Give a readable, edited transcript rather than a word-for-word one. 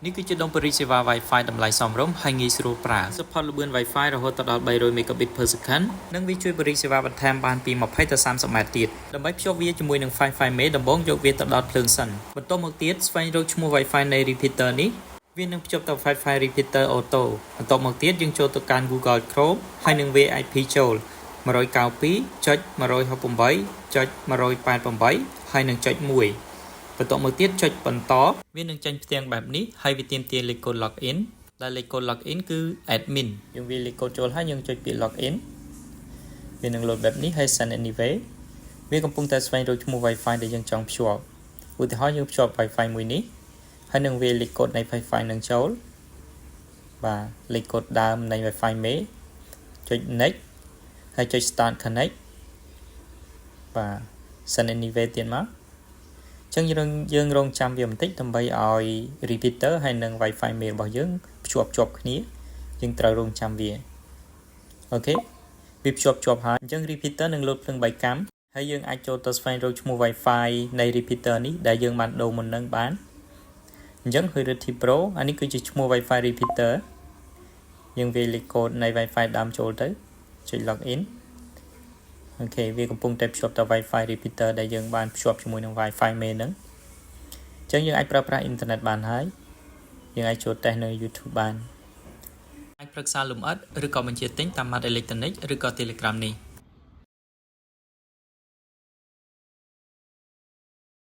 នេះគឺជាដុំបរិសេវា Wi-Fi តម្លៃសមរម្យហើយងាយស្រួលប្រើ Support ល្បឿន Wi-Fi រហូតដល់300 Mbps និងវាជួយបរិសេវាបន្ថែមបានពី20ទៅ30ម៉ែត្រទៀតដើម្បីភ្ជាប់វាជាមួយនឹង Wi-Fi មេដំបូងយកវាទៅដល់ភ្លើងសិនបន្ទាប់មកទៀតស្វែងរកឈ្មោះ Wi-Fi នៃ repeater នេះវានឹងភ្ជាប់ទៅ Wi-Fi repeater auto បន្ទាប់មកទៀតយើងចូលទៅកាន់ Google Chrome ហើយនឹងវា IP ចូល 192.168.188 ហើយនឹងចុច1បន្ទាប់មកទៀតចុចបន្តវានឹងចេញផ្ទាំងបែបនេះហើយវាទាមទារលេខកូដ login ដែលលេខកូដ login គឺ admin យើងវាលេខកូដចូលហើយយើងចុចពាក្យ login វានឹង load បែបនេះហើយ send anyway វាកំពុងតែស្វែងរកឈ្មោះ Wi-Fi ដែលយើងចង់ភ្ជាប់ឧទាហរណ៍យើងភ្ជាប់ Wi-Fi មួយនេះហើយនឹងវាលេខកូដនៃ Wi-Fi នឹងចូលបាទលេខកូដដើមនៃ Wi-Fi មេចុច next ហើយចុច start connect បាទ send anyway ទៀតមកចឹងយើងរងចាំវាបន្តិចដើម្បីឲ្យ repeater ហើយនិង Wi-Fi មេរបស់យើងភ្ជាប់ជាប់គ្នាយើងត្រូវរងចាំវាអូខេវាភ្ជាប់ជាប់ហើយអញ្ចឹង repeater នឹងលោតភ្លើង3កាំហើយយើងអាចចូលទៅស្វែងរកឈ្មោះ Wi-Fi នៃ repeater នេះដែលយើងបានដូរមុននឹងបានអញ្ចឹង Huirity Pro អានេះគឺជាឈ្មោះ Wi-Fi repeater យើងវាលេខកូដនៃ Wi-Fi ដើមចូលទៅចុច login អូខេវាកំពុងតែភ្ជាប់ទៅ Wi-Fi repeater ដែលយើងបានភ្ជាប់ជាមួយនឹង Wi-Fi មេហ្នឹងអញ្ចឹងយើងអាចប្រើប្រាស់អ៊ីនធឺណិតបានហើយយើងអាចចូលតេស្តនៅ YouTube បានអាចប្រឹក្សាលម្អិតឬក៏បញ្ជាទិញតាមម៉ាត់អេឡិចត្រូនិកឬក៏ Telegram នេះ